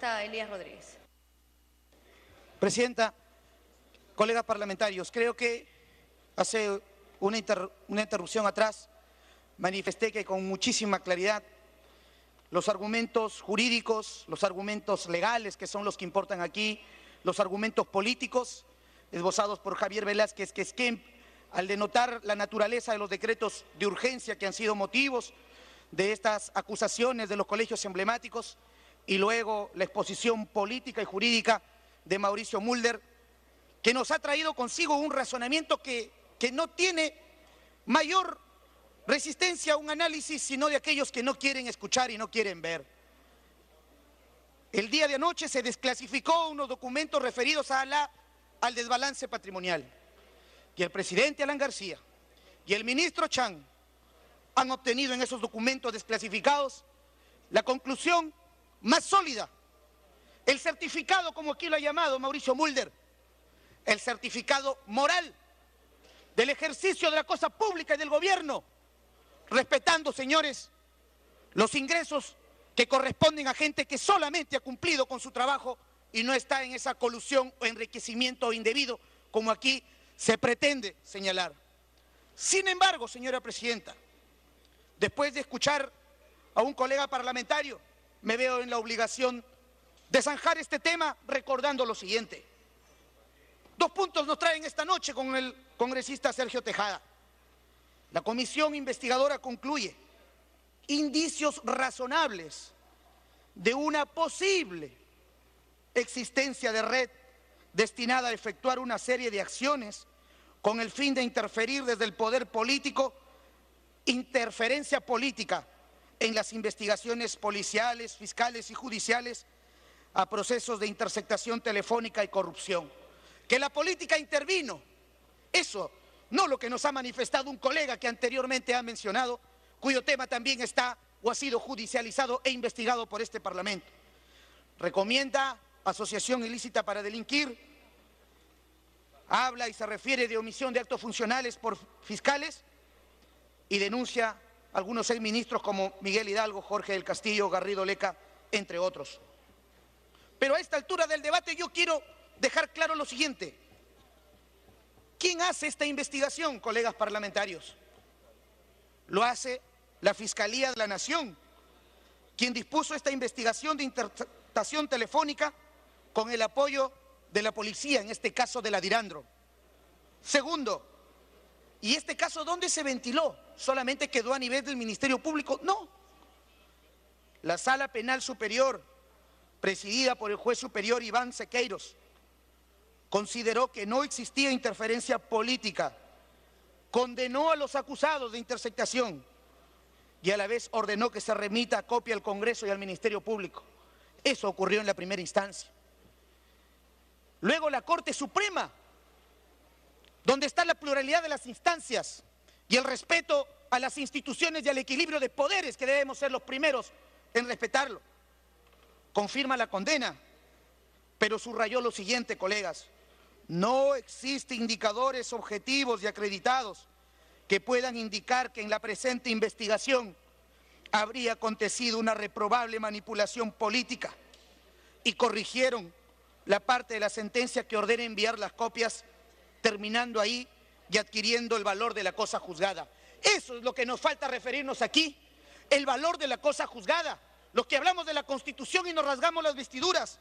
congresista Elías Rodríguez. Presidenta, colegas parlamentarios, creo que hace una interrupción atrás manifesté que con muchísima claridad los argumentos jurídicos, los argumentos legales, que son los que importan aquí, los argumentos políticos esbozados por Javier Velázquez Quesquem, al denotar la naturaleza de los decretos de urgencia que han sido motivos de estas acusaciones de los colegios emblemáticos, y luego la exposición política y jurídica de Mauricio Mulder, que nos ha traído consigo un razonamiento que no tiene mayor resistencia a un análisis, sino de aquellos que no quieren escuchar y no quieren ver. El día de anoche se desclasificó unos documentos referidos al desbalance patrimonial, y el presidente Alan García y el ministro Chang han obtenido en esos documentos desclasificados la conclusión más sólida, el certificado, como aquí lo ha llamado Mauricio Mulder, el certificado moral del ejercicio de la cosa pública y del gobierno, respetando, señores, los ingresos que corresponden a gente que solamente ha cumplido con su trabajo y no está en esa colusión o enriquecimiento indebido, como aquí se pretende señalar. Sin embargo, señora presidenta, después de escuchar a un colega parlamentario, me veo en la obligación de zanjar este tema recordando lo siguiente. Dos puntos nos traen esta noche con el congresista Sergio Tejada. La comisión investigadora concluye indicios razonables de una posible existencia de red destinada a efectuar una serie de acciones con el fin de interferir desde el poder político, interferencia política en las investigaciones policiales, fiscales y judiciales a procesos de interceptación telefónica y corrupción. Que la política intervino, eso, no lo que nos ha manifestado un colega que anteriormente ha mencionado, cuyo tema también está o ha sido judicializado e investigado por este Parlamento. Recomienda asociación ilícita para delinquir, habla y se refiere de omisión de actos funcionales por fiscales y denuncia a algunos exministros como Miguel Hidalgo, Jorge del Castillo, Garrido Leca, entre otros. Pero a esta altura del debate yo quiero dejar claro lo siguiente. ¿Quién hace esta investigación, colegas parlamentarios? Lo hace la Fiscalía de la Nación, quien dispuso esta investigación de interceptación telefónica con el apoyo de la policía, en este caso de la Dirandro. Segundo, ¿y este caso dónde se ventiló? ¿Solamente quedó a nivel del Ministerio Público? No. La Sala Penal Superior, presidida por el juez superior Iván Sequeiros, consideró que no existía interferencia política, condenó a los acusados de interceptación y a la vez ordenó que se remita copia al Congreso y al Ministerio Público. Eso ocurrió en la primera instancia. Luego la Corte Suprema, donde está la pluralidad de las instancias y el respeto a las instituciones y al equilibrio de poderes, que debemos ser los primeros en respetarlo, confirma la condena, pero subrayó lo siguiente, colegas: no existen indicadores objetivos y acreditados que puedan indicar que en la presente investigación habría acontecido una reprobable manipulación política, y corrigieron la parte de la sentencia que ordena enviar las copias, terminando ahí y adquiriendo el valor de la cosa juzgada. Eso es lo que nos falta referirnos aquí, el valor de la cosa juzgada. Los que hablamos de la Constitución y nos rasgamos las vestiduras,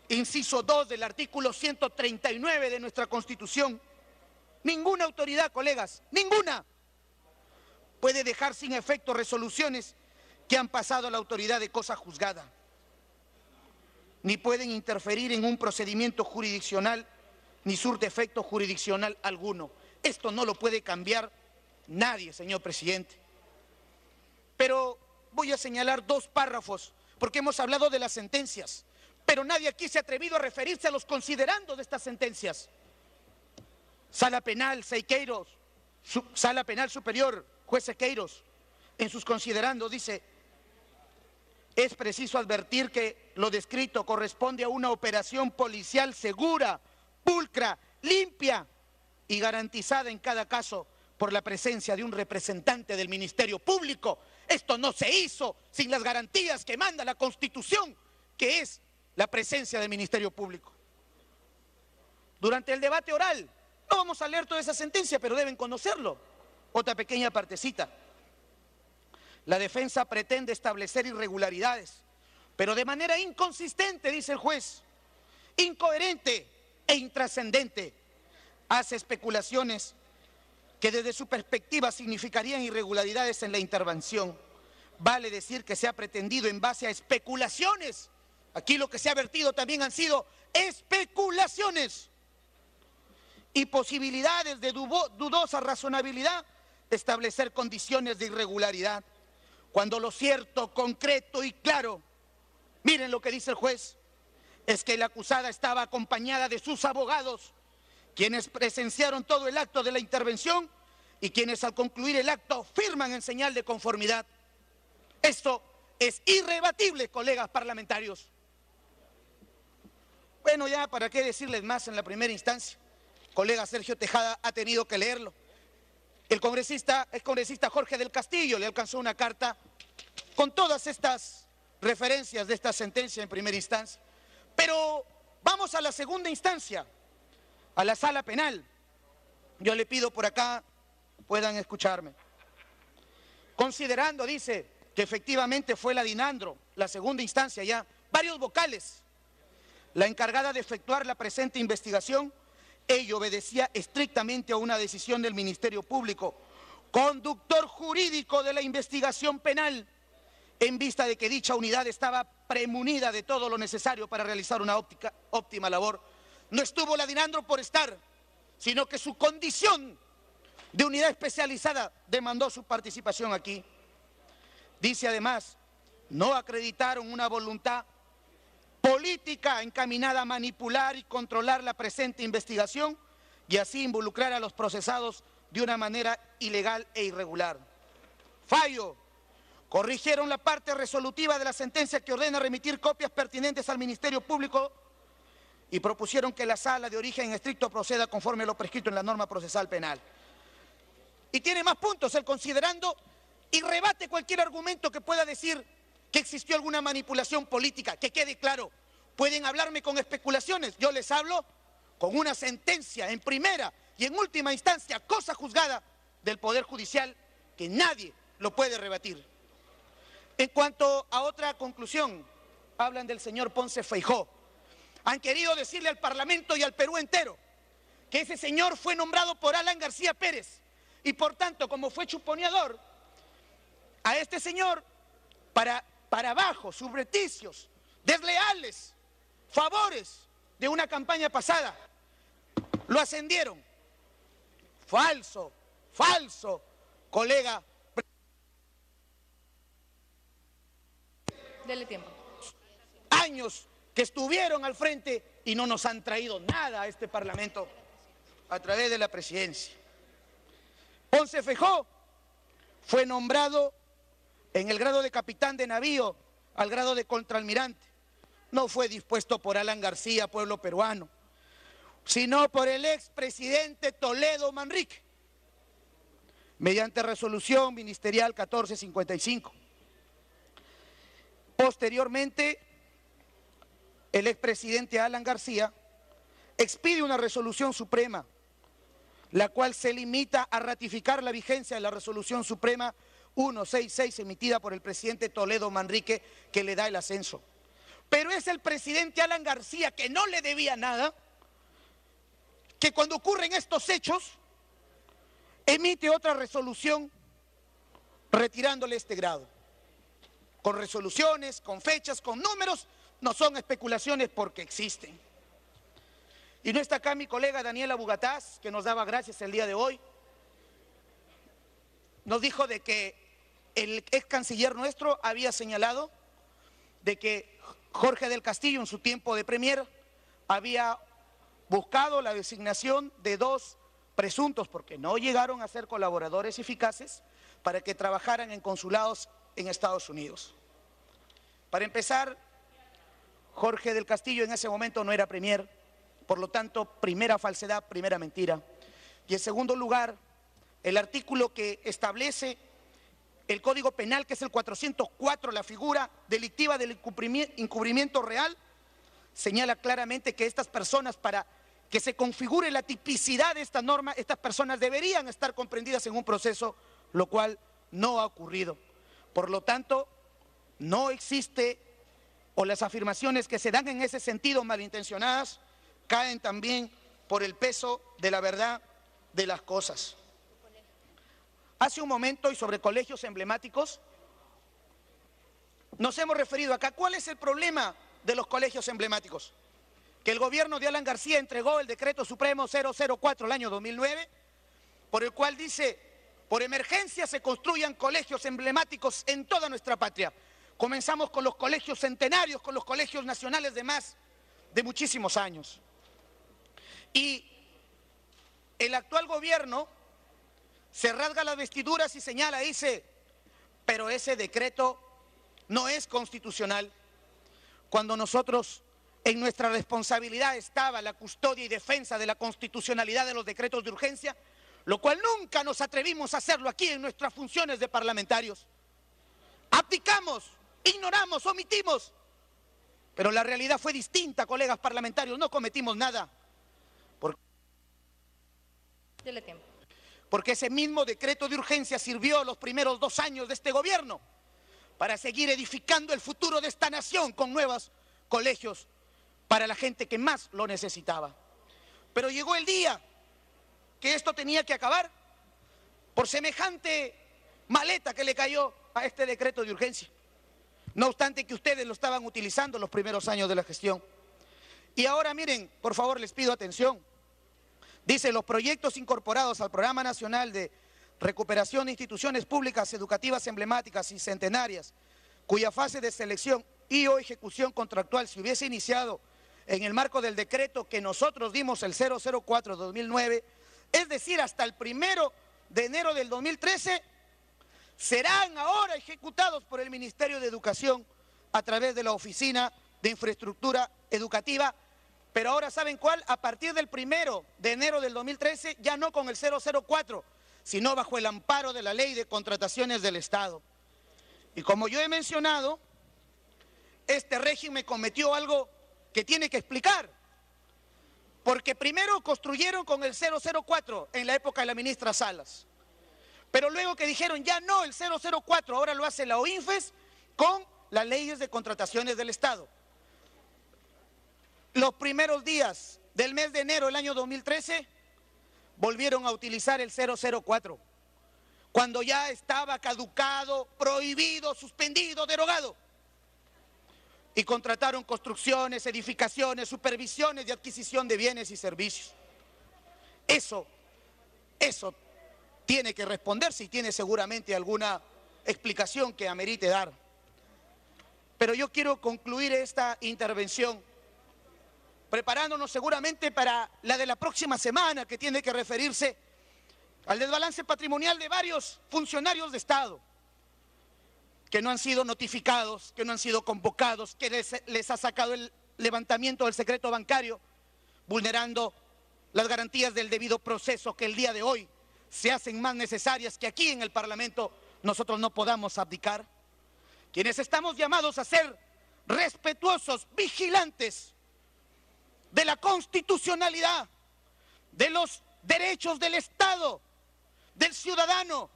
inciso 2 del artículo 139 de nuestra Constitución, ninguna autoridad, colegas, ninguna, puede dejar sin efecto resoluciones que han pasado a la autoridad de cosa juzgada, ni pueden interferir en un procedimiento jurisdiccional, ni surte efecto jurisdiccional alguno. Esto no lo puede cambiar nadie, señor presidente. Pero voy a señalar dos párrafos, porque hemos hablado de las sentencias, pero nadie aquí se ha atrevido a referirse a los considerandos de estas sentencias. Sala Penal Sequeiros, Sala Penal Superior, juez Sequeiros, en sus considerandos dice: es preciso advertir que lo descrito corresponde a una operación policial segura, pulcra, limpia y garantizada en cada caso por la presencia de un representante del Ministerio Público. Esto no se hizo sin las garantías que manda la Constitución, que es la presencia del Ministerio Público. Durante el debate oral, no vamos a leer toda esa sentencia, pero deben conocerlo. Otra pequeña partecita. La defensa pretende establecer irregularidades, pero de manera inconsistente, dice el juez, incoherente e intrascendente. Hace especulaciones que desde su perspectiva significarían irregularidades en la intervención. Vale decir que se ha pretendido en base a especulaciones. Aquí lo que se ha vertido también han sido especulaciones y posibilidades de dudosa razonabilidad de establecer condiciones de irregularidad, cuando lo cierto, concreto y claro, miren lo que dice el juez, es que la acusada estaba acompañada de sus abogados, quienes presenciaron todo el acto de la intervención y quienes al concluir el acto firman en señal de conformidad. Esto es irrebatible, colegas parlamentarios. Bueno, ya para qué decirles más en la primera instancia. Colega Sergio Tejada ha tenido que leerlo. El congresista Jorge del Castillo le alcanzó una carta con todas estas referencias de esta sentencia en primera instancia. Pero vamos a la segunda instancia, a la sala penal. Yo le pido por acá, puedan escucharme. Considerando, dice, que efectivamente fue la DINANDRO, la segunda instancia ya, varios vocales, la encargada de efectuar la presente investigación, ello obedecía estrictamente a una decisión del Ministerio Público, conductor jurídico de la investigación penal, en vista de que dicha unidad estaba premunida de todo lo necesario para realizar una óptima labor. No estuvo la DINANDRO por estar, sino que su condición de unidad especializada demandó su participación aquí. Dice además, no acreditaron una voluntad política encaminada a manipular y controlar la presente investigación y así involucrar a los procesados de una manera ilegal e irregular. Fallo. Corrigieron la parte resolutiva de la sentencia que ordena remitir copias pertinentes al Ministerio Público y propusieron que la sala de origen estricto proceda conforme a lo prescrito en la norma procesal penal. Y tiene más puntos el considerando y rebate cualquier argumento que pueda decir que existió alguna manipulación política. Que quede claro, pueden hablarme con especulaciones, yo les hablo con una sentencia en primera y en última instancia, cosa juzgada del Poder Judicial, que nadie lo puede rebatir. En cuanto a otra conclusión, hablan del señor Ponce Feijó. Han querido decirle al Parlamento y al Perú entero que ese señor fue nombrado por Alan García Pérez y por tanto, como fue chuponeador, a este señor para abajo, subrepticios, desleales, favores de una campaña pasada, lo ascendieron. Falso, falso, colega. Dele tiempo. Años que estuvieron al frente y no nos han traído nada a este Parlamento a través de la presidencia. Ponce Feijó fue nombrado en el grado de capitán de navío al grado de contraalmirante. No fue dispuesto por Alan García, pueblo peruano, sino por el expresidente Toledo Manrique, mediante resolución ministerial 1455. Posteriormente, el expresidente Alan García expide una resolución suprema, la cual se limita a ratificar la vigencia de la resolución suprema 166 emitida por el presidente Toledo Manrique, que le da el ascenso. Pero es el presidente Alan García, que no le debía nada, que cuando ocurren estos hechos emite otra resolución retirándole este grado. Con resoluciones, con fechas, con números, no son especulaciones porque existen. Y no está acá mi colega Daniela Bugatás, que nos daba gracias el día de hoy. Nos dijo de que el ex canciller nuestro había señalado de que Jorge del Castillo en su tiempo de premier había buscado la designación de 2 presuntos, porque no llegaron a ser colaboradores eficaces, para que trabajaran en consulados en Estados Unidos. Para empezar, Jorge del Castillo en ese momento no era premier, por lo tanto, primera falsedad, primera mentira. Y en segundo lugar, el artículo que establece el Código Penal, que es el 404, la figura delictiva del encubrimiento real, señala claramente que estas personas, para que se configure la tipicidad de esta norma, estas personas deberían estar comprendidas en un proceso, lo cual no ha ocurrido. Por lo tanto, no existe, o las afirmaciones que se dan en ese sentido malintencionadas, caen también por el peso de la verdad de las cosas. Hace un momento, y sobre colegios emblemáticos, nos hemos referido acá. ¿Cuál es el problema de los colegios emblemáticos? Que el gobierno de Alan García entregó el decreto supremo 004 el año 2009, por el cual dice: por emergencia se construyan colegios emblemáticos en toda nuestra patria. Comenzamos con los colegios centenarios, con los colegios nacionales de muchísimos años. Y el actual gobierno se rasga las vestiduras y señala, dice: pero ese decreto no es constitucional. Cuando nosotros, en nuestra responsabilidad estaba la custodia y defensa de la constitucionalidad de los decretos de urgencia, lo cual nunca nos atrevimos a hacerlo aquí en nuestras funciones de parlamentarios. Abdicamos, ignoramos, omitimos, pero la realidad fue distinta, colegas parlamentarios, no cometimos nada. Dele tiempo. Porque ese mismo decreto de urgencia sirvió los primeros 2 años de este gobierno para seguir edificando el futuro de esta nación con nuevos colegios para la gente que más lo necesitaba. Pero llegó el día que esto tenía que acabar por semejante maleta que le cayó a este decreto de urgencia. No obstante que ustedes lo estaban utilizando los primeros años de la gestión. Y ahora miren, por favor, les pido atención. Dice: los proyectos incorporados al Programa Nacional de Recuperación de Instituciones Públicas Educativas Emblemáticas y Centenarias, cuya fase de selección y o ejecución contractual se hubiese iniciado en el marco del decreto que nosotros dimos, el 004-2009, es decir, hasta el 1 de enero del 2013, serán ahora ejecutados por el Ministerio de Educación a través de la Oficina de Infraestructura Educativa. Pero ahora, ¿saben cuál? A partir del 1 de enero del 2013, ya no con el 004, sino bajo el amparo de la Ley de Contrataciones del Estado. Y como yo he mencionado, este régimen cometió algo que tiene que explicar. Porque primero construyeron con el 004 en la época de la ministra Salas. Pero luego que dijeron, ya no, el 004, ahora lo hace la OINFES con las leyes de contrataciones del Estado. Los primeros días del mes de enero del año 2013 volvieron a utilizar el 004, cuando ya estaba caducado, prohibido, suspendido, derogado. Y contrataron construcciones, edificaciones, supervisiones de adquisición de bienes y servicios. Eso tiene que responderse y tiene seguramente alguna explicación que amerite dar. Pero yo quiero concluir esta intervención preparándonos seguramente para la de la próxima semana, que tiene que referirse al desbalance patrimonial de varios funcionarios de Estado que no han sido notificados, que no han sido convocados, que les ha sacado el levantamiento del secreto bancario, vulnerando las garantías del debido proceso que el día de hoy se hacen más necesarias, que aquí en el Parlamento nosotros no podamos abdicar. Quienes estamos llamados a ser respetuosos, vigilantes de la constitucionalidad, de los derechos del Estado, del ciudadano,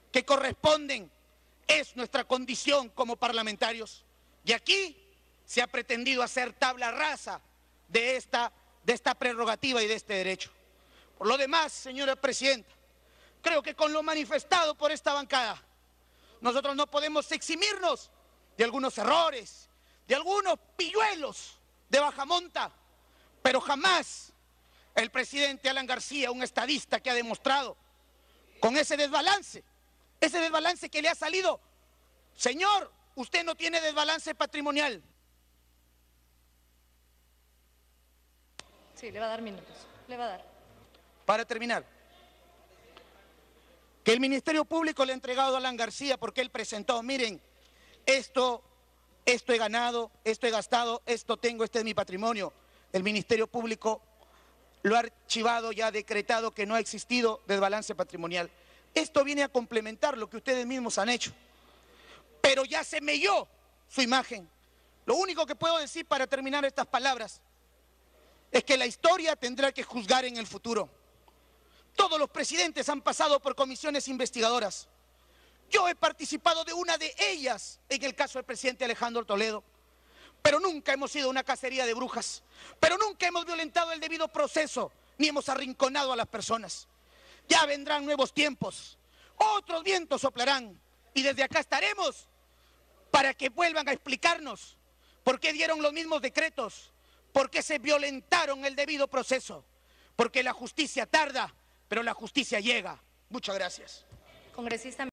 que corresponden, es nuestra condición como parlamentarios. Y aquí se ha pretendido hacer tabla rasa de esta prerrogativa y de este derecho. Por lo demás, señora presidenta, creo que con lo manifestado por esta bancada, nosotros no podemos eximirnos de algunos errores, de algunos pilluelos de baja monta, pero jamás el presidente Alan García, un estadista que ha demostrado con ese desbalance que le ha salido. Señor, usted no tiene desbalance patrimonial. Sí, le va a dar minutos, le va a dar. Para terminar, que el Ministerio Público le ha entregado a Alan García porque él presentó, miren, esto he ganado, esto he gastado, esto tengo, este es mi patrimonio. El Ministerio Público lo ha archivado y ha decretado que no ha existido desbalance patrimonial. Esto viene a complementar lo que ustedes mismos han hecho. Pero ya se melló su imagen Lo único que puedo decir para terminar estas palabras es que la historia tendrá que juzgar en el futuro. Todos los presidentes han pasado por comisiones investigadoras. Yo he participado de una de ellas en el caso del presidente Alejandro Toledo. Pero nunca hemos sido una cacería de brujas. Pero nunca hemos violentado el debido proceso, ni hemos arrinconado a las personas. Ya vendrán nuevos tiempos. Otros vientos soplarán. Y desde acá estaremos para que vuelvan a explicarnos por qué dieron los mismos decretos, por qué se violentaron el debido proceso. Porque la justicia tarda, pero la justicia llega. Muchas gracias. Congresista